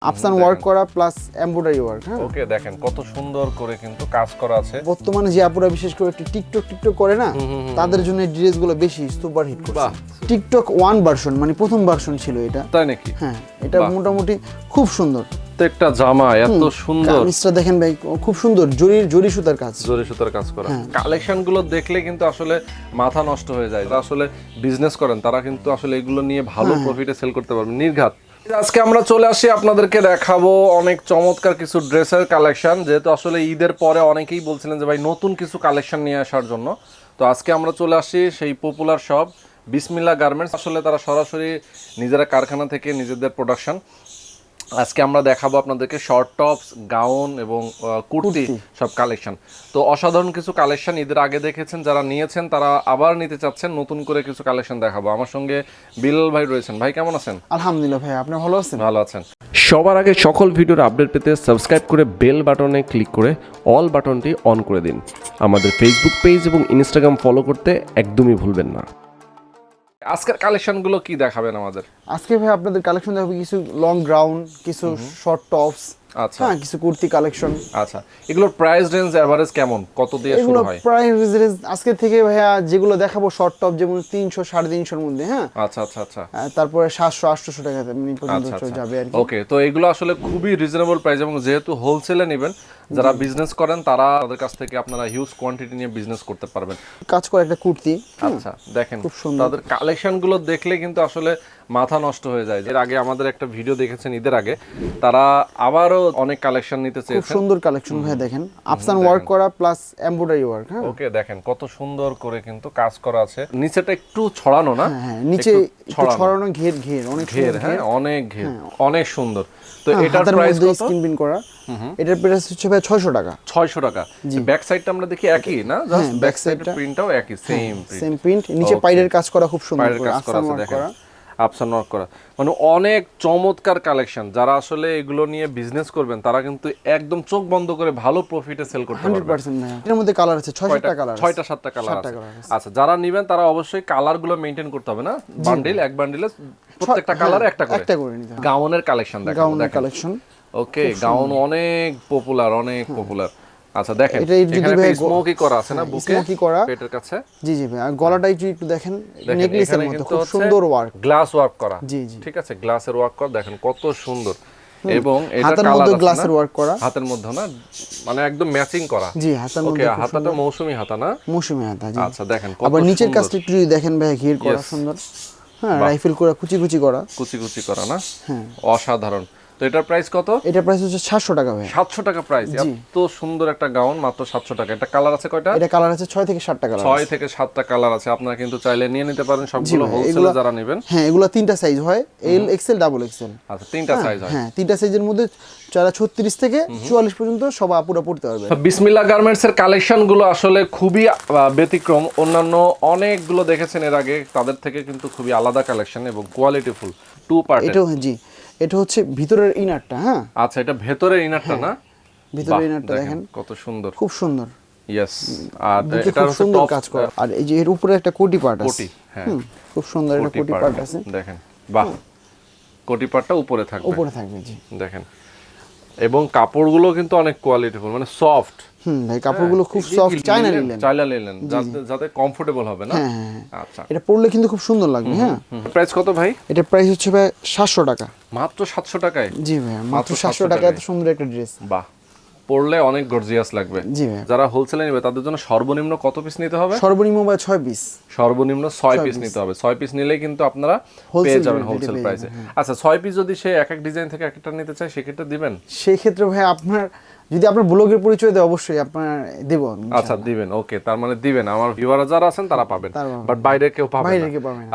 আপসান work করা plus embroidery work. হ্যাঁ, ওকে, দেখেন কত সুন্দর করে কিন্তু কাজ করা আছে। বর্তমানে যে আপুরা বিশেষ করে একটু টিকটক করে না, তাদের জন্য এই ড্রেসগুলো বেশি সুপার হিট করছে। টিকটক 1 ভার্সন মানে প্রথম ভার্সন ছিল এটা, তাই নাকি? হ্যাঁ, এটা মোটামুটি খুব সুন্দর। প্রত্যেকটা জামা এত সুন্দর, কামিজটা দেখেন ভাই, খুব সুন্দর জরি সুতার কাজ, জরি সুতার কাজ করা। কালেকশন গুলো দেখলে কিন্তু আসলে মাথা নষ্ট হয়ে যায়। যারা আসলে বিজনেস করেন তারা কিন্তু আসলে এগুলো নিয়ে ভালো প্রফিটে সেল করতে পারবেন নির্ঘাত। আজকে আমরা চলে আসি আপনাদেরকে দেখাবো অনেক চমৎকার কিছু ড্রেসের কালেকশন, যেহেতু আসলে ঈদের পরে অনেকেই বলছিলেন যে ভাই নতুন কিছু কালেকশন নিয়ে আসার জন্য। তো আজকে আমরা চলে আসি সেই পপুলার শপ বিসমিল্লাহ গার্মেন্টস। আসলে তারা সরাসরি নিজেরা কারখানা থেকে নিজেদের প্রোডাকশন। আজকে আমরা দেখাবো আপনাদেরকে শর্ট টপস, গাউন এবং কুর্তি সব কালেকশন। তো অসাধারণ কিছু কালেকশন ঈদের আগে দেখেছেন, যারা নিয়েছেন তারা আবার নিতে চাচ্ছেন, নতুন করে কিছু কালেকশন দেখাবো। আমার সঙ্গে বিলাল ভাই রয়েছেন। ভাই কেমন আছেন? আলহামদুলিল্লাহ ভাই, আপনি ভালো আছেন? ভালো আছেন। সবার আগে সকল ভিডিওর আপডেট পেতে সাবস্ক্রাইব করে বেল বাটনে ক্লিক করে অল বাটনটি অন করে দিন। আমাদের ফেসবুক পেজ এবং ইনস্টাগ্রাম ফলো করতে একদমই ভুলবেন না। আজকের কালেকশনগুলো কি দেখাবেন আমাদের? আজকে ভাই আপনাদের কালেকশন দেখাবো কিছু লং গাউন, কিছু শর্ট টপস, আচ্ছা, হ্যাঁ, কিছু কুর্তি কালেকশন। আচ্ছা, এগুলোর প্রাইস রেঞ্জ এভারেজ কেমন, কত দিয়ে শুরু হয়? প্রাইস রেঞ্জ আজকে থেকে ভাইয়া যেগুলো দেখাবো শর্ট টপ যেমন 300 350 এর মধ্যে। হ্যাঁ, আচ্ছা আচ্ছা আচ্ছা, তারপরে 700 800 টাকা পর্যন্ত চলে যাবে আর কি। ওকে, তো এগুলো আসলে খুবই রিজনেবল প্রাইস, এবং যেহেতু হোলসেলে নেবেন, যারা বিজনেস করেন তারা তাদের কাছ থেকে আপনারা হিউজ কোয়ান্টিটি নিয়ে বিজনেস করতে পারবেন। কাজ করে একটা কুর্তি, আচ্ছা দেখেন খুব সুন্দর। তাদের কালেকশনগুলো দেখলে কিন্তু আসলে মাথা নষ্ট হয়ে যায়। এর আগে আমাদের একটা ভিডিও দেখেছেন ঈদের আগে, তারা আবারও অনেক কালেকশন নিতে চেয়েছেন। খুব সুন্দর কালেকশন ভাই, দেখেন আপসান ওয়ার্ক করা প্লাস এমব্রয়ডারি ওয়ার্ক। হ্যাঁ, ওকে, দেখেন কত সুন্দর করে কিন্তু কাজ করা আছে। নিচেটা একটু ছড়ানো না? হ্যাঁ, নিচে একটু ছড়ানো ঘের অনেক ঘের, হ্যাঁ অনেক ঘের, অনেক সুন্দর। তো এটার প্রাইস কত? স্ক্রিন প্রিন্ট করা, এটার প্রাইস হচ্ছে ভাই 600 টাকা। 600 টাকা। ব্যাক সাইডটা আমরা দেখি একই না, জাস্ট ব্যাক সাইডের প্রিন্টটাও একই, সেম প্রিন্ট। নিচে পাইরের কাজ করা খুব সুন্দর করে, কাজ করা আছে, দেখেন আপসান ওয়ার্ক করা। মানে অনেক চমৎকার কালেকশন। যারা আসলে এগুলো নিয়ে বিজনেস করবেন তারা কিন্তু একদম চোখ বন্ধ করে ভালো প্রফিটে সেল করতে পারবেন। 100% ভাই। এর মধ্যে কালার আছে 6-7টা কালার, 6-7টা কালার আছে। আচ্ছা, যারা নেবেন তারা অবশ্যই কালারগুলো মেইনটেইন করতে হবে না, বান্ডিল এক বান্ডিলে প্রত্যেকটা কালারে একটা করে নিতে হবে। গাউনের কালেকশন দেখাবো। গাউনের কালেকশন, ওকে, গাউন অনেক পপুলার, অনেক পপুলার। আচ্ছা দেখেন এখানে স্মোকি করা আছে না, বুকে স্মোকি করা, পেটের কাছে। জি জি ভাই। আর গলাটা একটু দেখেন, নেকলেসের মতো খুব সুন্দর ওয়ার্ক, গ্লাস ওয়ার্ক করা। জি জি, ঠিক আছে, গ্লাসের ওয়ার্ক করা দেখেন কত সুন্দর। এবং এটা হাতের কালার মধ্যে আছে গ্লাসের ওয়ার্ক করা, হাতের মধ্যে না, মানে একদম ম্যাচিং করা। জি, হাতের মধ্যে। ওকে, হাতাটা মৌসুমী হাতা না? মৌসুমী হাতা, জি। আচ্ছা দেখেন কত আবার নিচের কাজটা একটু যদি দেখেন ভাই, ঘের করা সুন্দর, হ্যাঁ, রাইফেল করা, কুচি করা, কুচি করা না? হ্যাঁ, অসাধারণ। তো এটার প্রাইস কত? এটার প্রাইস হচ্ছে 700 টাকা ভাই। 700 টাকা প্রাইস। এত সুন্দর একটা গাউন মাত্র 700 টাকা। এটা কালার আছে কয়টা? এটা কালার আছে 6 থেকে 7টা কালার। 6 থেকে 7টা কালার আছে। আপনারা কিন্তু চাইলে নিয়ে নিতে পারেন সবগুলো হোলসেলে যারা নেবেন। হ্যাঁ, এগুলো 3টা সাইজ হয়, এল এক্সেল ডাবল এক্সেল। আচ্ছা, 3টা সাইজ হয়। হ্যাঁ, 3টা সাইজের মধ্যে যারা 36 থেকে 44 পর্যন্ত সব আপুরা পড়তে পারবে। বিসমিল্লাহ গার্মেন্টস এর কালেকশনগুলো আসলে খুবই ব্যতিক্রম। অন্যান্য অনেকগুলো দেখেছেন এর আগে, তাদের থেকে কিন্তু খুবই আলাদা কালেকশন এবং কোয়ালিটিফুল। 2 পার্ট। এটা জি, এটা হচ্ছে ভিতরের ইনারটা। হ্যাঁ, আচ্ছা, এটা ভেতরের ইনারটা না? ভিতরের ইনারটা দেখেন কত সুন্দর, খুব সুন্দর। ইয়েস। আর এটা হচ্ছে সুন্দর কাজ করা। আর এই যে এর উপরে একটা কোটি পার্ট আছে। কোটি, হ্যাঁ, খুব সুন্দর একটা কোটি পার্ট আছে। দেখেন, বাহ, কোটি পার্টটা উপরে থাকবে, জি। দেখেন, এবং কাপড়গুলো কিন্তু অনেক কোয়ালিটিফুল, মানে সফট। ভাই, কাপড়গুলো খুব সফট, চায়না লিনেন, যাতে কমফোর্টেবল হবে না? আচ্ছা, এটা পরলে কিন্তু খুব সুন্দর লাগবে। হ্যাঁ, প্রাইস কত ভাই? এটা প্রাইস হচ্ছে ভাই 700 টাকা। মাত্র 700 টাকায়? জি ভাই, মাত্র 700 টাকা এত সুন্দর একটা ড্রেস। বাহ, পরলে অনেক গর্জিয়াস লাগবে। জি ভাই। যারা হোলসেলে নেবে তাদের জন্য সর্বনিম্ন কত পিস নিতে হবে? সর্বনিম্ন ভাই 6 পিস। সর্বনিম্ন 6 পিস নিতে হবে। 6 পিস নিলেই কিন্তু আপনারা পেয়ে যাবেন হোলসেল প্রাইসে। আচ্ছা, 6 পিস যদি সে এক এক ডিজাইন থেকে একটা নিতে চায় সেক্ষেত্রে দিবেন? সেই ক্ষেত্রে ভাই আপনার যদি আপনার ব্লগের পরিচয় দেয় অবশ্যই আপনার দেব। আচ্ছা, দিবেন। ওকে, তার মানে দিবেন। আমার ভিউয়াররা যারা আছেন তারা পাবেন, বাট বাইরে কেউ পাবে না।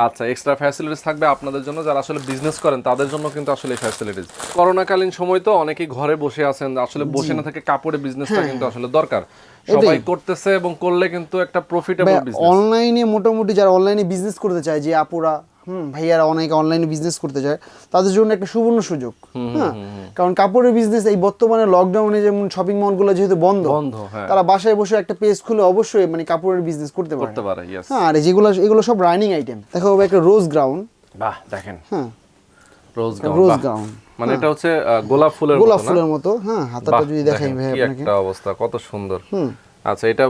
আচ্ছা, এক্সট্রা ফ্যাসিলিটিস থাকবে আপনাদের জন্য, যারা আসলে বিজনেস করেন তাদের জন্য কিন্তু আসলে এই ফ্যাসিলিটিস। করোনাকালীন সময় তো অনেকেই ঘরে বসে আছেন, আসলে বসে না থেকে কাপড়ে বিজনেসটা কিন্তু আসলে দরকার। সবাই করতেছে এবং করলে কিন্তু একটা প্রফিটেবল বিজনেস। অনলাইনে মোটামুটি যারা অনলাইনে বিজনেস করতে চায়, যে আপুরা ভাইয়ারা অনেকে অনলাইনে বিজনেস করতে চায়, তাদের জন্য একটা সুবর্ণ সুযোগ। হ্যাঁ, কারণ কাপড়ের বিজনেস এই বর্তমানে লকডাউনে যেমন শপিং মলগুলো যেহেতু বন্ধ, তারা বাসায় বসে একটা পেজ খুলে অবশ্যই মানে কাপড়ের বিজনেস করতে পারে। হ্যাঁ, আর এগুলো সব রানিং আইটেম। দেখো একটা রোজ গ্রাউন্ড, বাহ, দেখেন, হ্যাঁ, রোজ গাউন, রোজ গাউন, মানে এটা হচ্ছে গোলাপ ফুলের গোলাপ মতো না? ফুলের মতো। হ্যাঁ, হাতাটা যদি দেখাই ভাই কি আপনাকে, একটা অবস্থা, কত সুন্দর। আচ্ছা, এটা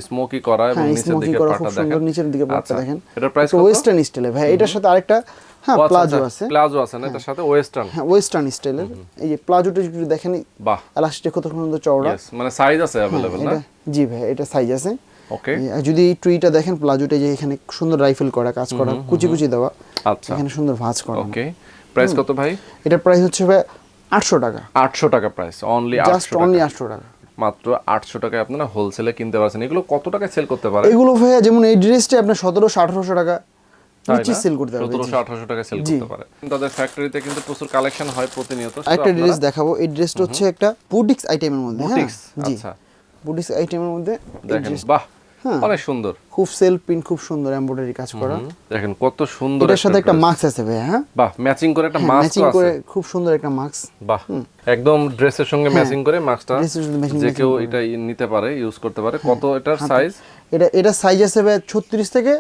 স্মোকি করা এবং হ্যাঁ নিচের স্মোকি দিকে করা পাটা খুব দেখেন। সুন্দর, নিচের দিকে পাটটা আচ্ছা, দেখেন। এটার প্রাইস এটা কত? ওয়েস্টার্ন স্টাইলে ভাই, এটার সাথে আরেকটা হ্যাঁ প্লাজো আছে। প্লাজো আছে না এটার সাথে? ওয়েস্টার্ন, হ্যাঁ ওয়েস্টার্ন স্টাইলের। এই যে প্লাজোটা যদি দেখেন, বাহ, এলাস্টিক কত সুন্দর চওড়া। ইয়েস, মানে সাইজ আছে अवेलेबल না? জি ভাই, এটা সাইজ আছে। ওকে, আর যদি এই টুইটা দেখেন, প্লাজোটা যে এখানে সুন্দর রাইফেল করা, কাজ করা, কুচি কুচি দেওয়া, আচ্ছা, এখানে সুন্দর ভাঁজ করা। ওকে, প্রাইস কত ভাই? এটার প্রাইস হচ্ছে ভাই 800 টাকা। 800 টাকা প্রাইস, অনলি জাস্ট 800 অনলি টাকা, 800 টাকা। মাত্র 800 টাকায় আপনারা হোলসেলে কিনতে পারছেন। এগুলো কত টাকায় সেল করতে পারে? এগুলো ভাইয়া যেমন এই ড্রেসটা আপনার 1700-1800 টাকা তাই নিচে না? সেল করতে পারবে। 1700-1800 টাকায় সেল করতে পারে। তাদের ফ্যাক্টরিতে কিন্তু প্রচুর কালেকশন হয় প্রতিনিয়ত। একটা ড্রেস দেখাবো, এই ড্রেসটা হচ্ছে একটা বুটিক্স আইটেমের মধ্যে। হ্যাঁ বুটিক্স, জি, আচ্ছা, বুটিক্স আইটেমের মধ্যে দেখেন, বাহ, অনেক সুন্দর, খুব সেলফ প্রিন্ট, খুব সুন্দর এমব্রয়ডারি কাজ করা। দেখেন কত সুন্দর। এটার সাথে একটা dress। মাস্ক আছে ভাই। হ্যাঁ বাহ, ম্যাচিং করে একটা মাস্ক ম্যাচিং আছে, করে খুব সুন্দর একটা মাস্ক। বাহ, একদম ড্রেসের সঙ্গে ম্যাচিং করে মাস্কটা ড্রেসের সাথে matching যে কেউ এটা নিতে পারে, ইউজ করতে পারে। কত এটার সাইজ? এটা সাইজ আছে ভাই 36 থেকে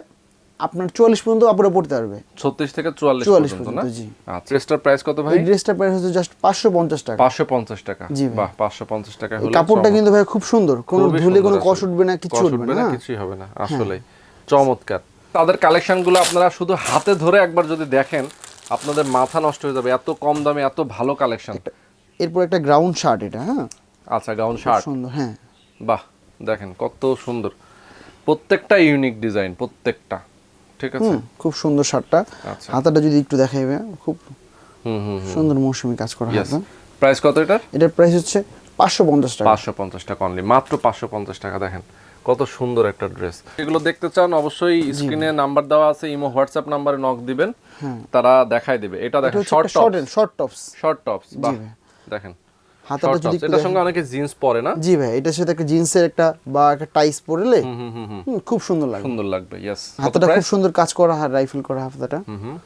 আপনার 44 পর্যন্ত আপুরা পড়তে পারবে। 36 থেকে 44 পর্যন্ত না? জি। আচ্ছা, ড্রেসটার প্রাইস কত ভাই? এই ড্রেসটার প্রাইস হচ্ছে জাস্ট 550 টাকা। 550 টাকা, জি ভাই। বাহ, 550 টাকা হলো। কাপড়টা কিন্তু ভাই খুব সুন্দর, কোনো ধুলে কোনো কষ উঠবে না, কিছু উঠবে না। কিছুই হবে না, আসলে চমৎকার। তাদের কালেকশনগুলো আপনারা শুধু হাতে ধরে একবার যদি দেখেন, আপনাদের মাথা নষ্ট হয়ে যাবে, এত কম দামে এত ভালো কালেকশন। এরপর একটা গ্রাউন্ড শার্ট, এটা হ্যাঁ আচ্ছা, গাউন শার্ট, সুন্দর। হ্যাঁ বাহ, দেখেন কত সুন্দর, প্রত্যেকটা ইউনিক ডিজাইন, প্রত্যেকটা, ঠিক আছে, খুব সুন্দর শার্টটা। আচ্ছা, হাতাটা যদি একটু দেখাই ভাই, খুব সুন্দর মৌসুমী কাজ করা হাতা। প্রাইস কত এটার? এটার প্রাইস হচ্ছে 550 টাকা। 550 টাকা অনলি, মাত্র 550 টাকা। দেখেন কত সুন্দর একটা ড্রেস। এগুলো দেখতে চান অবশ্যই স্ক্রিনে নাম্বার দেওয়া আছে, ইমো হোয়াটসঅ্যাপ নাম্বারে নক দিবেন, তারা দেখাই দিবে। এটা দেখেন শর্ট টপস। বাহ, দেখেন হাতাটা যদি এটার সঙ্গে অনেকে জিন্স পরে না? জি ভাই, এটার সাথে একটা জিন্সের একটা বা একটা টাইস পরলে খুব সুন্দর লাগবে, সুন্দর লাগবে। ইয়েস, হাতাটা খুব সুন্দর কাজ করা, আর রাইফেল করা হাতাটা।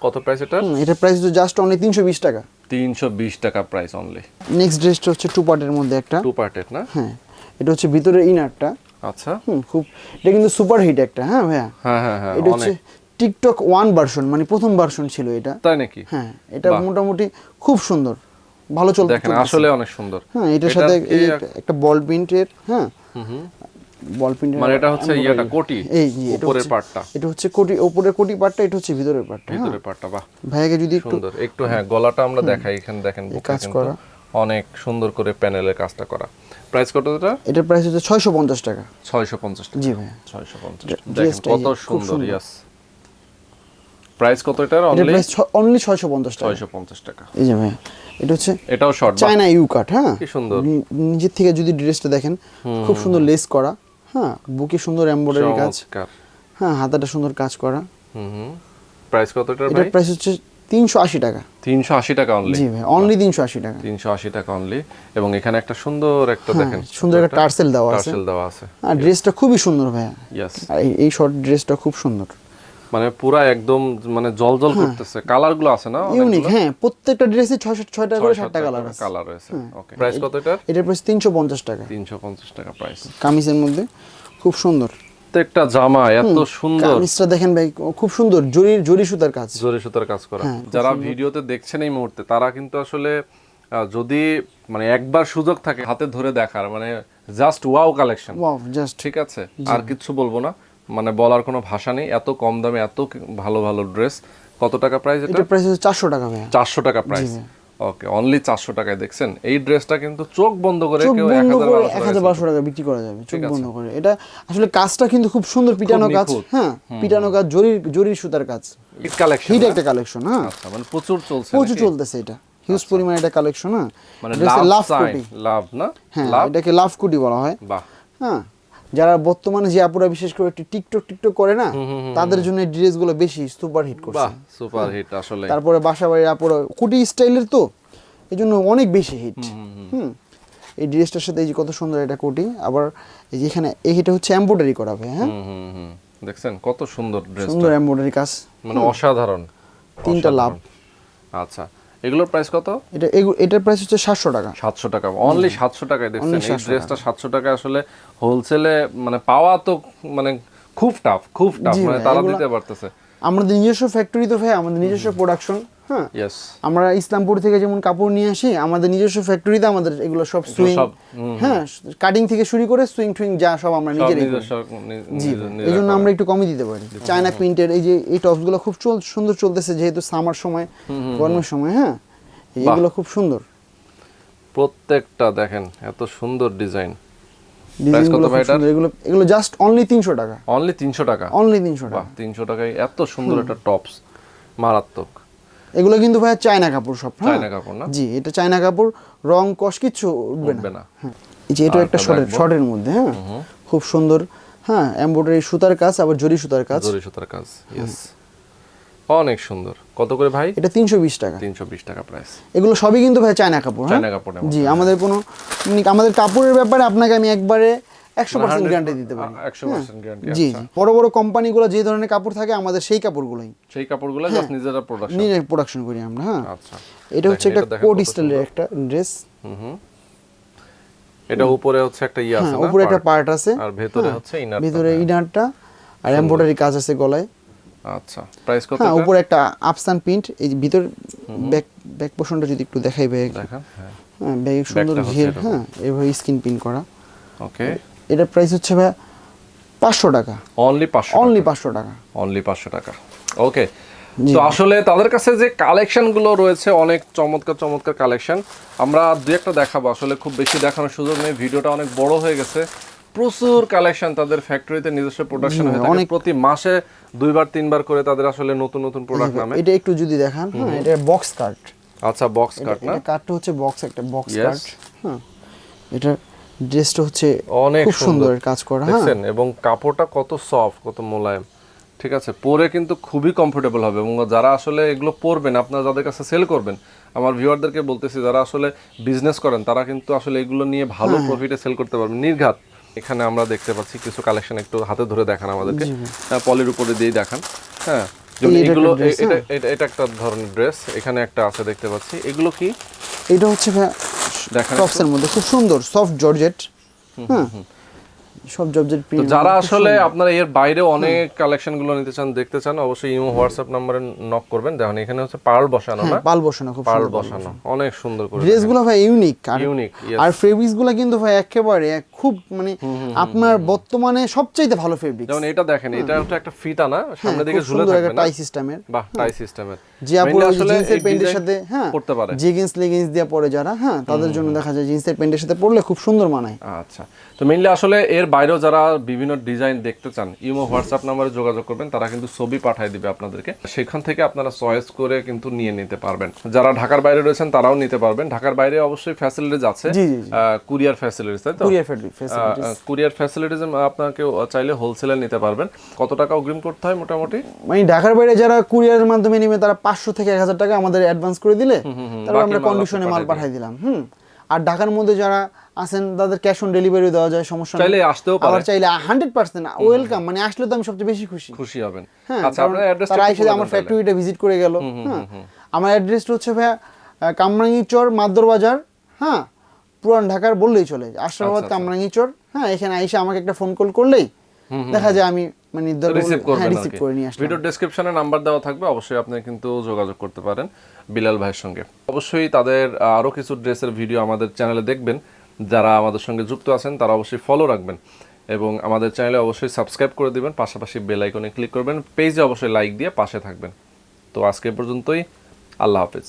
কত প্রাইস এটা? এটার প্রাইস হচ্ছে জাস্ট অনলি 320 টাকা। 320 টাকা প্রাইস অনলি। নেক্সট ড্রেসটা হচ্ছে টু পার্টের মধ্যে একটা। টু পার্টের না? হ্যাঁ, এটা হচ্ছে ভিতরে ইনারটা। আচ্ছা, খুব, এটা কিন্তু সুপার হিট একটা। হ্যাঁ ভাইয়া, হ্যাঁ, এটা হচ্ছে টিকটক 1 ভার্সন, মানে প্রথম ভার্সন ছিল এটা। তাই নাকি? হ্যাঁ, এটা মোটামুটি খুব সুন্দর, ভালো চলছে। দেখেন আসলে অনেক সুন্দর। হ্যাঁ, এটার সাথে একটা বল প্রিন্টের, হ্যাঁ বল প্রিন্টের, মানে এটা হচ্ছে ইয়াটা কোটি, এই যে উপরের পার্টটা, এটা হচ্ছে কোটি, উপরের কোটি পার্টটা, এটা হচ্ছে ভিতরের পার্টটা। ভিতরের পার্টটা, বাহ, ভাইয়াকে যদি একটু সুন্দর একটু, হ্যাঁ গলাটা আমরা দেখাই, এখানে দেখেন কাজ করা অনেক সুন্দর করে প্যানেলের কাজটা করা। প্রাইস কত এটা? এটার প্রাইস হচ্ছে 650 টাকা। 650 টাকা, জি ভাই, 650। দেখেন কত সুন্দর। ইয়েস, প্রাইস কত এটার? অনলি 650 টাকা। 650 টাকা। এই যে ভাই, এটা হচ্ছে এটাও শর্ট, চায়না ইউ কাট। হ্যাঁ, কি সুন্দর। নিজের থেকে যদি ড্রেসটা দেখেন, খুব সুন্দর লেস করা। হ্যাঁ, বুকে সুন্দর এমব্রয়ডারি কাজ। হ্যাঁ, হাতাটা সুন্দর কাজ করা। প্রাইস কত এটার ভাই? এটার প্রাইস হচ্ছে 380 টাকা। 380 টাকা অনলি? জি ভাই, অনলি 380 টাকা। 380 টাকা অনলি। এবং এখানে একটা সুন্দর একটা দেখেন, সুন্দর একটা টার্সেল দেওয়া আছে। আর ড্রেসটা খুবই সুন্দর ভাইয়া। ইয়েস, এই শর্ট ড্রেসটা খুব সুন্দর, মানে পুরা একদম মানে জলজল করতেছে। কালারগুলো আছে না ইউনিক। হ্যাঁ, প্রত্যেকটা ড্রেসে 6টা করে 7টা কালার আছে। কালার রয়েছে। ওকে, প্রাইস কত এটার? এটার প্রাইস 350 টাকা। 350 টাকা প্রাইস। কামিজের মধ্যে খুব সুন্দর প্রত্যেকটা জামা এত সুন্দর। কামিজটা দেখেন ভাই, খুব সুন্দর জরি সুতার কাজ, জরি সুতার কাজ করা। যারা ভিডিওতে দেখছেন এই মুহূর্তে, তারা কিন্তু আসলে যদি মানে একবার সুযোগ থাকে হাতে ধরে দেখার, মানে just wow collection. Wow, just, ঠিক আছে, আর কিছু বলবো না, মানে বলার কোনো ভাষা নেই। এত কম দামে এত ভালো ভালো ড্রেস। কত টাকা প্রাইস এটা? এটার প্রাইস হচ্ছে 400 টাকা ভাই। 400 টাকা প্রাইস। ওকে, অনলি 400 টাকায়। দেখছেন এই ড্রেসটা কিন্তু চোখ বন্ধ করে কেউ 1000-1200 টাকা বিক্রি করা যাবে, চোখ বন্ধ করে। এটা আসলে কাজটা কিন্তু খুব সুন্দর, পিটানো কাজ। হ্যাঁ, পিটানো কাজ, জরি সুতার কাজ। হিট কালেকশন, হিট একটা কালেকশন। হ্যাঁ, আচ্ছা, মানে প্রচুর চলতেছে এটা, হিউজ পরিমাণে এটা কালেকশন। হ্যাঁ, মানে লাভ কোটি, লাভ না? হ্যাঁ, এটাকে লাভ কোটি বলা হয়। বাহ, হ্যাঁ, যারা বর্তমানে যে আপুরা বিশেষ করে টিকটক করে না, তাদের জন্য এই ড্রেসগুলো বেশি সুপার হিট করছে। বাহ, সুপার হিট আসলে। তারপরে বাসাবাড়ির আপুরা কোটি স্টাইলের, তো এই জন্য অনেক বেশি হিট। এই ড্রেসটার সাথে এই যে কত সুন্দর এটা কোটি, আবার এই যে এখানে এটা হচ্ছে এমব্রয়ডারি করা হবে। হ্যাঁ, দেখছেন কত সুন্দর ড্রেস, সুন্দর এমব্রয়ডারি কাজ, মানে অসাধারণ। 3টা লাভ। আচ্ছা, এগুলোর প্রাইস কত? এটার প্রাইস হচ্ছে 700 টাকা। 700 টাকা অনলি, 700 টাকায়। দেখছেন এই ড্রেসটা 700 টাকা আসলে হোলসেলে মানে পাওয়া তো মানে খুব টাফ, মানে তারা দিতে পারতেছে। আমাদের নিজস্ব ফ্যাক্টরি তো ভাই, আমাদের নিজস্ব প্রোডাকশন। হ্যাঁ ইয়েস আমরা ইসলামপুর থেকে যেমন কাপড় নিয়ে আসি আমাদের নিজস্ব ফ্যাক্টরিতে আমাদের এগুলো সব সুইং হ্যাঁ কাটিং থেকে শুরু করে সুইং টুইং যা সব আমরা নিজেরাই করি। জি এই জন্য আমরা একটু কমই দিতে পারি। চায়না প্রিন্টের এই যে এই টপসগুলো খুব সুন্দর চলতেছে যেহেতু সামার সময় গরমের সময় হ্যাঁ এগুলো খুব সুন্দর প্রত্যেকটা দেখেন এত সুন্দর ডিজাইন। ডিজাইনগুলো খুব সুন্দর এগুলো জাস্ট অনলি 300 টাকা। অনলি 300 টাকা। অনলি 300 টাকা। 300 টাকায় এত সুন্দর একটা টপস মারাত্মক। এগুলো কিন্তু ভাই চায়না কাপড় সব। চায়না কাপড় না? জি এটা চায়না কাপড় রং কস কিছু উঠবে না। এই যে এটা একটা শর্টের মধ্যে হ্যাঁ খুব সুন্দর হ্যাঁ এমব্রয়ডারি সুতার কাজ আবার জরি সুতার কাজ। জরি সুতার কাজ ইয়েস অনেক সুন্দর। কত করে ভাই? এটা 320 টাকা। 320 টাকা প্রাইস। এগুলো সবই কিন্তু ভাই চায়না কাপড়। চায়না কাপড়। জি আমাদের কোনো আমাদের কাপড়ের ব্যাপারে আপনাকে আমি একবারে 100% গ্যারান্টি দিতে পারি। 100% গ্যারান্টি। জি জি বড় বড় কোম্পানিগুলো যে ধরনের কাপড় থাকে আমাদের সেই কাপড়গুলোই জাস্ট নিজেরা প্রোডাকশন করি আমরা। হ্যাঁ আচ্ছা এটা হচ্ছে একটা কোট স্টাইলের একটা ড্রেস। এটা উপরে হচ্ছে একটা ইয়া আছে না? উপরে একটা পার্ট আছে আর ভেতরে হচ্ছে ইনার। ভিতরে ইনারটা আর এমব্রয়ডারি কাজ আছে গলায়। আচ্ছা প্রাইস কত? হ্যাঁ উপরে একটা আফসান প্রিন্ট এই ভিতর ব্যাক পোরশনটা যদি একটু দেখাই ভাই দেখেন। হ্যাঁ ব্যাগে সুন্দর ঘের হ্যাঁ এইভাবে স্ক্রিন প্রিন্ট করা। ওকে এটা প্রাইস হচ্ছে ভাই 500 টাকা। অনলি 500 অনলি 500 টাকা। অনলি 500 টাকা। ওকে তো আসলে তাদের কাছে যে কালেকশনগুলো রয়েছে অনেক চমৎকার চমৎকার কালেকশন। আমরা দুই একটা দেখাবো, আসলে খুব বেশি দেখানোর সুযোগ নেই, ভিডিওটা অনেক বড় হয়ে গেছে। প্রচুর কালেকশন তাদের ফ্যাক্টরিতে নিজস্ব প্রোডাকশন হয়ে থাকে, প্রতি মাসে 2বার 3বার করে তাদের আসলে নতুন নতুন প্রোডাক্ট নামে। এটা একটু যদি দেখান হ্যাঁ এটা বক্স কাট। আচ্ছা বক্স কাট না? এটা কাটটা হচ্ছে একটা বক্স কাট। হ্যাঁ এটা ড্রেসটা হচ্ছে অনেক খুব সুন্দর কাজ করা হ্যাঁ দেখছেন, এবং কাপড়টা কত সফট কত মোলায়েম, ঠিক আছে, পরে কিন্তু খুবই কমফোর্টেবল হবে। এবং যারা আসলে এগুলো পরবেন, আপনারা যাদের কাছে সেল করবেন, আমার ভিউয়ারদেরকে বলতেছি যারা আসলে বিজনেস করেন তারা কিন্তু আসলে এগুলো নিয়ে ভালো প্রফিটে সেল করতে পারবেন নির্ঘাত। এখানে আমরা দেখতে পাচ্ছি কিছু কালেকশন, একটু হাতে ধরে দেখান আমাদেরকে, পলির উপরে দিয়ে দেখান। হ্যাঁ এগুলো এটা একটা ধরনের ড্রেস, এখানে একটা আছে দেখতে পাচ্ছি, এগুলো কি? এটা হচ্ছে দেখেন টপসের মধ্যে খুব সুন্দর সফট জর্জেট। হ্যাঁ সব জর্জেট প্রিন্ট। যারা আসলে আপনারা এর বাইরে অনেক কালেকশনগুলো নিতে চান, দেখতে চান, অবশ্যই ইমো হোয়াটসঅ্যাপ নম্বরে নক করবেন। দেখুন এখানে হচ্ছে পার্ল বসানো না? পার্ল বসানো, খুব পার্ল বসানো, অনেক সুন্দর করে। ড্রেসগুলো ভাই ইউনিক ইউনিক, আর ফেব্রিক্সগুলো কিন্তু ভাই একেবারে খুব মানে আপনার বর্তমানে সবচেয়ে ভালো ফেব্রিক। যেমন এটা দেখেন, এটা হচ্ছে একটা ফিতা না, সামনে দিকে ঝুলে থাকবে না, টাই সিস্টেমের। বাহ টাই সিস্টেমের, যে আপনারা জিন্সের প্যান্টের সাথে হ্যাঁ পড়তে পারে, জিগিন্স লেগিংস দিয়ে পরে যারা হ্যাঁ তাদের জন্য দেখা যায় জিন্সের প্যান্টের সাথে পরলে খুব সুন্দর মানায়। আচ্ছা তো মেইনলি আসলে এর বাইরেও যারা বিভিন্ন ডিজাইন দেখতে চান, ইমো হোয়াটসঅ্যাপ নাম্বারে যোগাযোগ করবেন, তারা কিন্তু ছবি পাঠিয়ে দিবে আপনাদেরকে, সেখান থেকে আপনারা চয়েস করে কিন্তু নিয়ে নিতে পারবেন। যারা ঢাকার বাইরে রয়েছেন তারাও নিতে পারবেন। ঢাকার বাইরে অবশ্যই ফ্যাসিলিটিস আছে, কুরিয়ার ফ্যাসিলিটিস, তাই তো? কুরিয়ার ফ্যাসিলিটিস আপনাকে চাইলে হোলসেলে নিতে পারবেন। কত টাকা অগ্রিম করতে হয় মোটামুটি? মানে ঢাকার বাইরে যারা কুরিয়ারের মাধ্যমে নেবে তারা 500 থেকে 1000 টাকা আমাদের অ্যাডভান্স করে দিলে তারপর আমরা কন্ডিশনে মাল পাঠিয়ে দিলাম। আর ঢাকার মধ্যে যারা আছেন তাদের ক্যাশ অন ডেলিভারি দেওয়া যায়, সমস্যা নেই, চাইলে আসতেও পারে, আবার চাইলে 100% ওয়েলকাম, মানে আসলে তো আমি সবচেয়ে বেশি খুশি হবেন। আচ্ছা আপনার অ্যাড্রেসটা তারা এসে আমার ফ্যাক্টরিটা ভিজিট করে গেল। আমার অ্যাড্রেসটা হচ্ছে ভাই kamrangir চর মাদর বাজার, হ্যাঁ পুরান ঢাকার বললেই চলে, আশরাফাবাদ kamrangir চর। হ্যাঁ এখানে এসে আমাকে একটা ফোন কল করলেই দেখা যায় আমি মানে রিসিভ করে নিয়ে আসলাম। ভিডিও ডেসক্রিপশনে নাম্বার দেওয়া থাকবে, অবশ্যই আপনি কিন্তু যোগাযোগ করতে পারেন বিলাল ভাইয়ের সঙ্গে। অবশ্যই তাদের আরো কিছু ড্রেসের ভিডিও আমাদের চ্যানেলে দেখবেন। যারা আমাদের সঙ্গে যুক্ত আছেন তারা অবশ্যই ফলো রাখবেন এবং আমাদের চ্যানেলে অবশ্যই সাবস্ক্রাইব করে দিবেন, পাশাপাশি বেল আইকনে ক্লিক করবেন, পেজে অবশ্যই লাইক দিয়ে পাশে থাকবেন। তো আজকে পর্যন্তই, আল্লাহ হাফেজ।